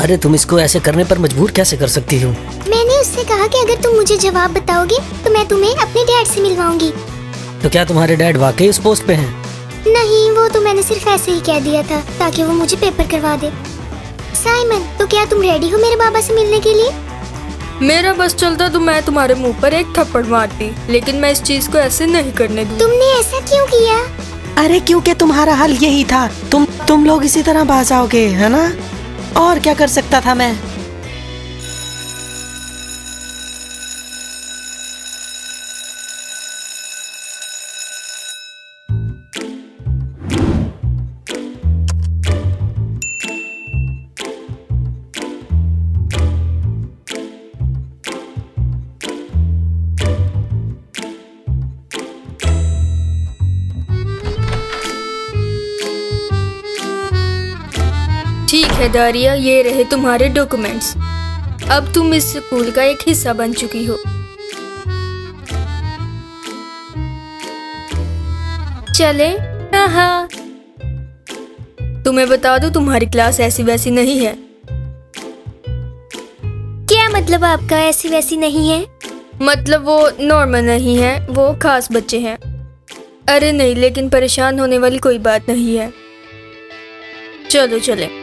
अरे तुम इसको ऐसे करने पर मजबूर कैसे कर सकती हो? मैंने उससे कहा कि अगर तुम मुझे जवाब बताओगे तो मैं तुम्हें अपने डैड से मिलवाऊंगी। तो क्या तुम्हारे डैड वाकई उस पोस्ट पे हैं? नहीं, वो तो मैंने सिर्फ ऐसे ही कह दिया था ताकि वो मुझे पेपर करवा दे। साइमन, तो क्या तुम रेडी हो मेरे बाबा से मिलने के लिए? मेरा बस चलता तो मैं तुम्हारे मुंह पर एक थप्पड़ मारती, लेकिन मैं इस चीज को ऐसे नहीं करने दूंगी। तुमने ऐसा क्यों किया? अरे क्योंकि तुम्हारा हल यही था। तुम लोग इसी तरह बाज आओगे, है ना? और क्या कर सकता था मैं? ठीक है दारिया, ये रहे तुम्हारे डॉक्यूमेंट्स। अब तुम इस स्कूल का एक हिस्सा बन चुकी हो। चले? हाँ, तुम्हें बता दूं तुम्हारी क्लास ऐसी वैसी नहीं है। क्या मतलब आपका ऐसी वैसी नहीं है? मतलब वो नॉर्मल नहीं है, वो खास बच्चे हैं। अरे नहीं, लेकिन परेशान होने वाली कोई बात नहीं है। चलो चले।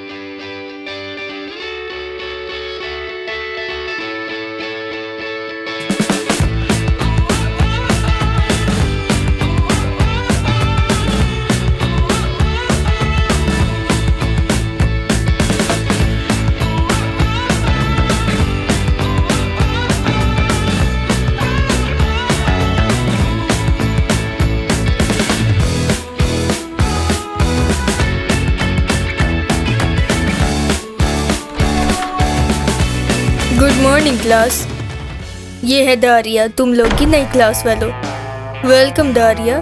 Good morning class. ये है दारिया, तुम लोग की नई क्लास वालों। वेलकम दारिया।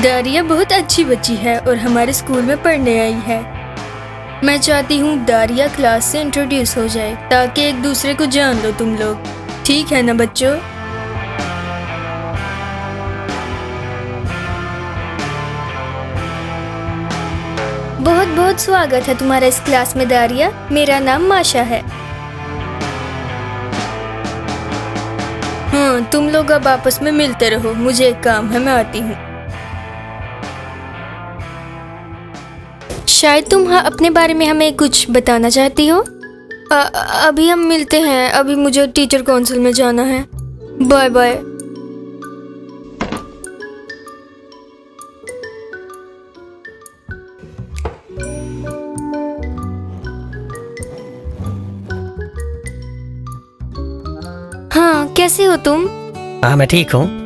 दारिया बहुत अच्छी बच्ची है और हमारे स्कूल में पढ़ने आई है। मैं चाहती हूँ दारिया क्लास से इंट्रोड्यूस हो जाए ताकि एक दूसरे को जान लो तुम लोग। ठीक है ना बच्चों? बहुत बहुत स्वागत है तुम्हारा इस क्लास में दारिया। मेरा नाम माशा है। हाँ, तुम लोग अब आपस में मिलते रहो, मुझे एक काम है, मैं आती हूँ। शायद तुम अपने बारे में हमें कुछ बताना चाहती हो। अभी हम मिलते हैं, अभी मुझे टीचर काउंसिल में जाना है। Bye bye. हाँ, कैसे हो तुम? हाँ मैं ठीक हूँ।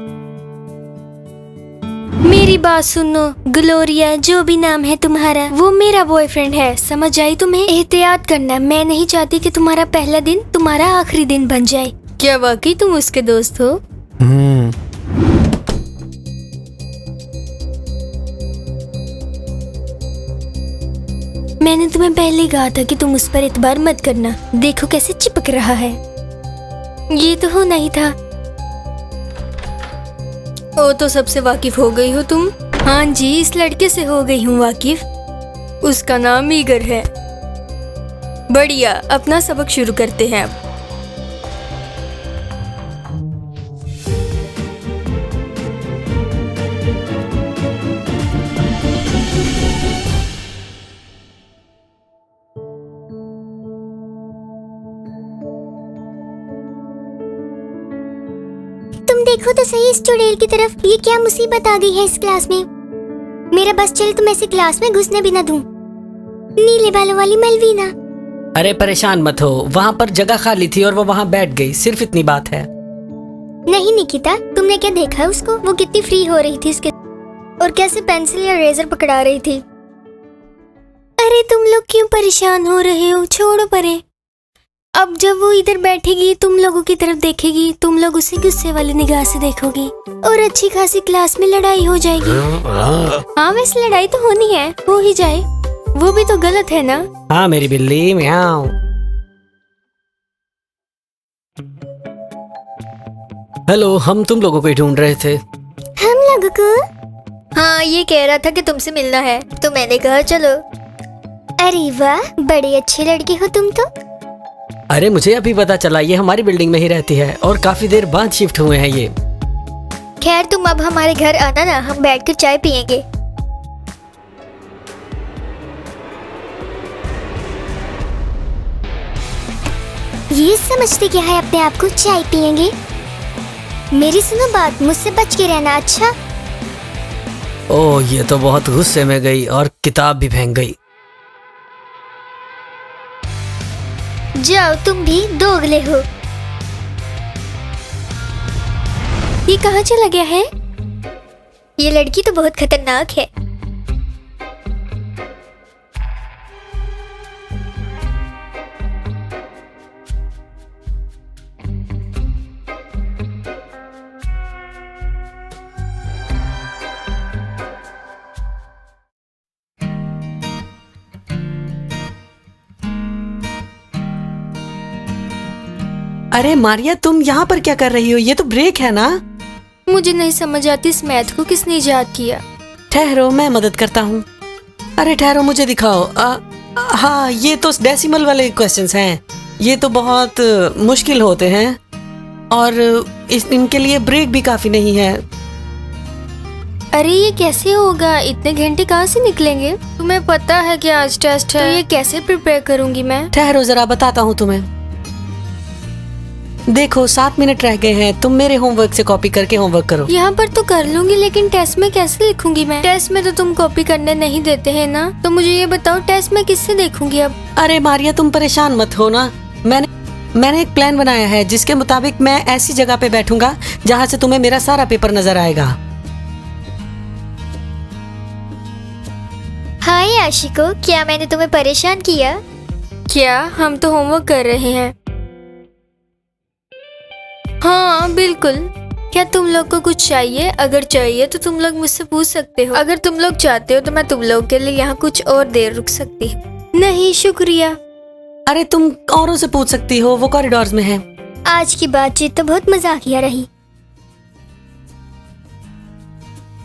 मेरी बात सुनो ग्लोरिया, जो भी नाम है तुम्हारा, वो मेरा बॉयफ्रेंड है, समझ आई तुम्हें? एहतियात करना, मैं नहीं चाहती कि तुम्हारा पहला दिन तुम्हारा आखिरी दिन बन जाए। क्या वाकई तुम उसके दोस्त हो? मैंने तुम्हें पहले ही कहा था कि तुम उस पर एतबार मत करना। देखो कैसे चिपक रहा है। ये तो होना ही था। ओ, तो सबसे वाकिफ हो गई हो तुम? हाँ जी, इस लड़के से हो गई हूँ वाकिफ। उसका नाम ईगर है। बढ़िया, अपना सबक शुरू करते हैं अब। तुम देखो तो सही इस चुड़ैल की तरफ। ये क्या मुसीबत आ गई है इस क्लास में। मेरा बस चले तो मैं इसे क्लास में घुसने भी ना दूं। नीले बालों वाली मलवीना। अरे परेशान मत हो, वहाँ पर जगह खाली थी और वो वहाँ बैठ गई, सिर्फ इतनी बात है। नहीं निकिता, तुमने क्या देखा उसको? वो कितनी फ्री हो रही थी उसके, और कैसे पेंसिल या रेजर पकड़ा रही थी। अरे तुम लोग क्यों परेशान हो रहे हो, छोड़ो परे। अब जब वो इधर बैठेगी, तुम लोगों की तरफ देखेगी, तुम लोग उसे गुस्से वाली निगाह से देखोगी और अच्छी खासी क्लास में लड़ाई हो जाएगी। हाँ, वैसे लड़ाई तो होनी है, हो ही जाए। वो भी तो गलत है ना। हाँ मेरी बिल्ली, म्याऊं। हेलो, हम तुम लोगों को ही ढूंढ रहे थे। हम लोगों को? हाँ, ये कह रहा था कि तुमसे मिलना है, तो मैंने कहा चलो। अरे वाह, बड़ी अच्छी लड़की हो तुम तो। अरे मुझे अभी पता चला, ये हमारी बिल्डिंग में ही रहती है और काफी देर बाद शिफ्ट हुए हैं ये। खैर, तुम अब हमारे घर आना ना, हम बैठकर चाय पियेंगे। ये समझते क्या है अपने आप को, चाय पियेंगे? मेरी सुनो बात, मुझसे बच के रहना, अच्छा? ओह, ये तो बहुत गुस्से में गई और किताब भी फेंक गई। जाओ, तुम भी दोगले हो। ये कहाँ चला गया है? ये लड़की तो बहुत खतरनाक है। अरे मारिया, तुम यहाँ पर क्या कर रही हो? ये तो ब्रेक है ना। मुझे नहीं समझ आती इस मैथ को किसने इजाद किया। ठहरो, मैं मदद करता हूँ। अरे ठहरो, मुझे दिखाओ। हाँ, ये तो डेसिमल वाले क्वेश्चंस हैं। ये तो बहुत मुश्किल होते हैं और इनके लिए ब्रेक भी काफी नहीं है। अरे ये कैसे होगा? इतने घंटे कहाँ से निकलेंगे? तुम्हें पता है कि आज टेस्ट है, तो ये कैसे प्रिपेयर करूंगी मैं? ठहरो जरा, बताता हूँ तुम्हें। देखो, 7 मिनट रह गए हैं। तुम मेरे होमवर्क से कॉपी करके होमवर्क करो। यहाँ पर तो कर लूंगी, लेकिन टेस्ट में कैसे लिखूंगी मैं? टेस्ट में तो तुम कॉपी करने नहीं देते हैं ना, तो मुझे ये बताओ टेस्ट में किससे देखूंगी अब? अरे मारिया, तुम परेशान मत हो ना। मैंने एक प्लान बनाया है जिसके मुताबिक मैं ऐसी जगह पे बैठूंगा जहाँ से तुम्हें मेरा सारा पेपर नजर आएगा। हाय आशिको, क्या मैंने तुम्हें परेशान किया? क्या? हम तो होमवर्क कर रहे हैं। हाँ बिल्कुल। क्या तुम लोग को कुछ चाहिए? अगर चाहिए तो तुम लोग मुझसे पूछ सकते हो। अगर तुम लोग चाहते हो तो मैं तुम लोग के लिए यहाँ कुछ और देर रुक सकती हूँ। नहीं शुक्रिया। अरे तुम औरों से पूछ सकती हो, वो कॉरिडोर्स में है। आज की बातचीत तो बहुत मजाकिया रही।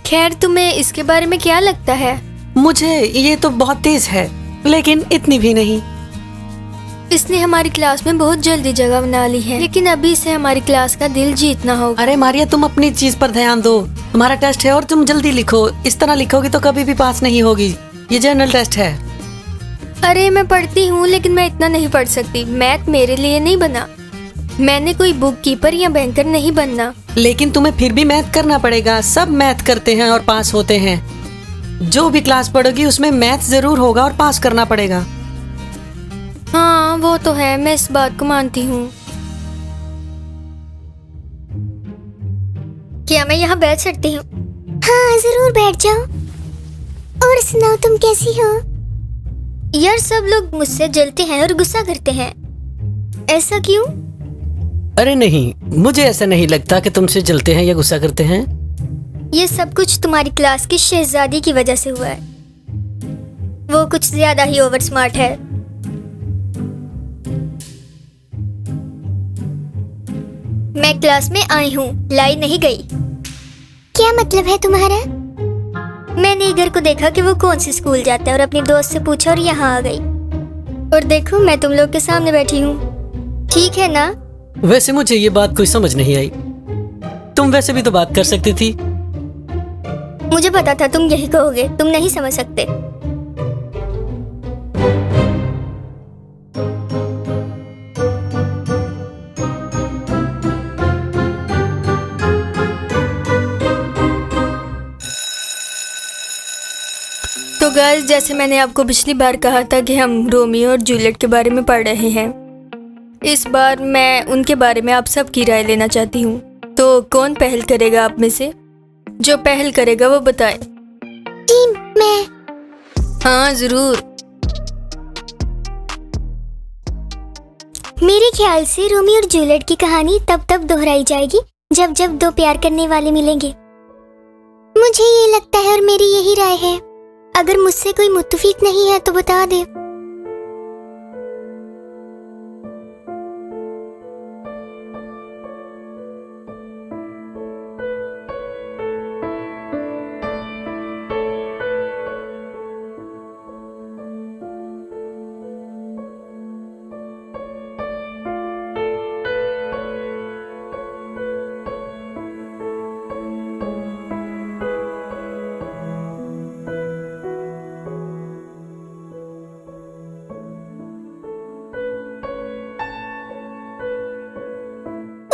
खैर, तुम्हें इसके बारे में क्या लगता है? मुझे ये तो बहुत तेज है, लेकिन इतनी भी नहीं। इसने हमारी क्लास में बहुत जल्दी जगह बना ली है, लेकिन अभी इसे हमारी क्लास का दिल जीतना होगा। अरे मारिया, तुम अपनी चीज पर ध्यान दो। तुम्हारा टेस्ट है और तुम जल्दी लिखो। इस तरह लिखोगी तो कभी भी पास नहीं होगी। ये जनरल टेस्ट है। अरे मैं पढ़ती हूँ, लेकिन मैं इतना नहीं पढ़ सकती। मैथ मेरे लिए नहीं बना। मैंने कोई बुक कीपर या बैंकर नहीं बनना। लेकिन तुम्हें फिर भी मैथ करना पड़ेगा। सब मैथ करते हैं और पास होते हैं। जो भी क्लास पढ़ोगी उसमें मैथ जरूर होगा और पास करना पड़ेगा। हाँ वो तो है, मैं इस बात को मानती हूँ। क्या मैं यहाँ बैठ सकती हूँ? हाँ जरूर बैठ जाओ। और सुनाओ, तुम कैसी हो? यार, सब लोग मुझसे जलते हैं और गुस्सा करते हैं, ऐसा क्यों? अरे नहीं, मुझे ऐसा नहीं लगता कि तुमसे जलते हैं या गुस्सा करते हैं। ये सब कुछ तुम्हारी क्लास की शहजादी की वजह से हुआ है। वो कुछ ज्यादा ही ओवर स्मार्ट है। मैं क्लास में आई हूँ, लाई नहीं गई। क्या मतलब है तुम्हारा? मैंने इधर को देखा कि वो कौन सी स्कूल जाता है और अपनी दोस्त से पूछा और यहाँ आ गई। और देखो, मैं तुम लोग के सामने बैठी हूँ। ठीक है ना? वैसे मुझे ये बात कोई समझ नहीं आई। तुम वैसे भी तो बात कर सकती थी। मुझे पता था तुम यही कहोगे, तुम नहीं समझ सकते। तो गाइस, जैसे मैंने आपको पिछली बार कहा था कि हम रोमियो और जूलियट के बारे में पढ़ रहे हैं, इस बार मैं उनके बारे में आप सबकी राय लेना चाहती हूँ। तो कौन पहल करेगा आप में से? जो पहल करेगा वो बताए। मैं। हाँ जरूर। मेरे ख्याल से रोमियो और जूलियट की कहानी तब दोहराई जाएगी जब दो प्यार करने वाले मिलेंगे। मुझे ये लगता है और मेरी यही राय है। अगर मुझसे कोई मुत्तफिक नहीं है तो बता दे।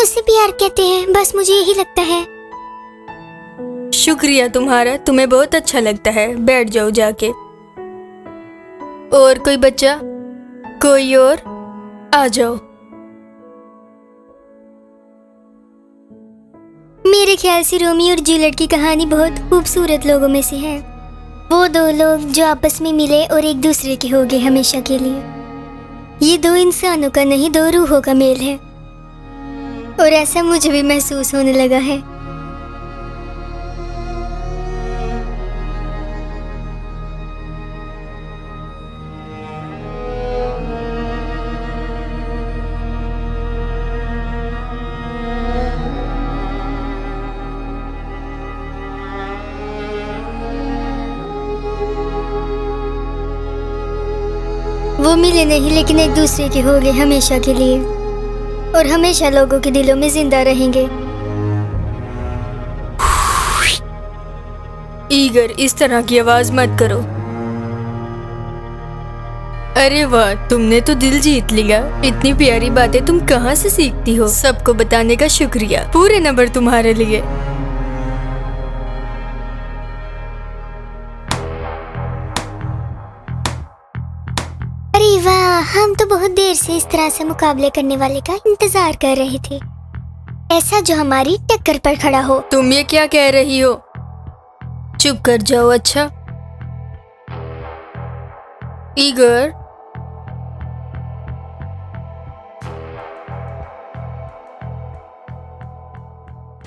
उसे प्यार कहते हैं, बस मुझे यही लगता है। शुक्रिया तुम्हारा, तुम्हें बहुत अच्छा लगता है। बैठ जाओ जाके। और कोई बच्चा? कोई और? आ जाओ। मेरे ख्याल से रोमियो और जूलियट की कहानी बहुत खूबसूरत लोगों में से है। वो दो लोग जो आपस में मिले और एक दूसरे के हो गए हमेशा के लिए। ये दो इंसानों का नहीं, दो रूहों का मेल है, और ऐसा मुझे भी महसूस होने लगा है। वो मिले नहीं, लेकिन एक दूसरे के हो गए हमेशा के लिए, और हमेशा लोगों के दिलों में जिंदा रहेंगे। ईगर, इस तरह की आवाज मत करो। अरे वाह, तुमने तो दिल जीत लिया। इतनी प्यारी बातें तुम कहाँ से सीखती हो? सबको बताने का शुक्रिया। पूरे नंबर तुम्हारे लिए। अरे वाह, हम तो बहुत देर से इस तरह से मुकाबले करने वाले का इंतजार कर रहे थे, ऐसा जो हमारी टक्कर पर खड़ा हो। तुम ये क्या कह रही हो? चुप कर जाओ। अच्छा ईगर,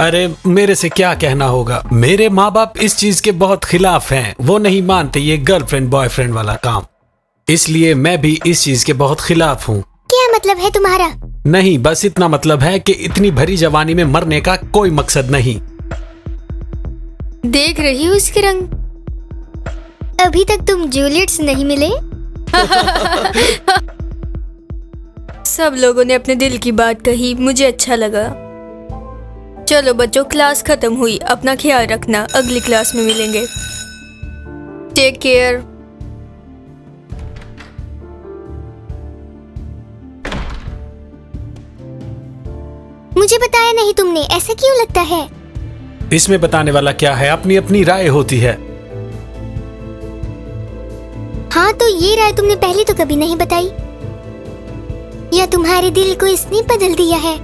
अरे मेरे से क्या कहना होगा। मेरे माँ बाप इस चीज के बहुत खिलाफ हैं। वो नहीं मानते ये गर्लफ्रेंड बॉयफ्रेंड वाला काम, इसलिए मैं भी इस चीज के बहुत खिलाफ हूँ। क्या मतलब है तुम्हारा? नहीं, बस इतना मतलब है कि इतनी भरी जवानी में मरने का कोई मकसद नहीं। देख रही हो इसके रंग? अभी तक तुम जूलियट से नहीं मिले? सब लोगों ने अपने दिल की बात कही, मुझे अच्छा लगा। चलो बच्चों, क्लास खत्म हुई। अपना ख्याल रखना, अगली क्लास में मिलेंगे। Take care. मुझे बताया नहीं तुमने, ऐसा क्यों लगता है? इसमें बताने वाला क्या है, अपनी अपनी राय होती है। हाँ, तो ये राय तुमने पहले तो कभी नहीं बताई, या तुम्हारे दिल को इसने बदल दिया है?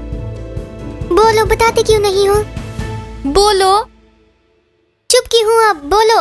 बोलो, बताते क्यों नहीं हो? बोलो। चुप क्यों हूँ अब? बोलो।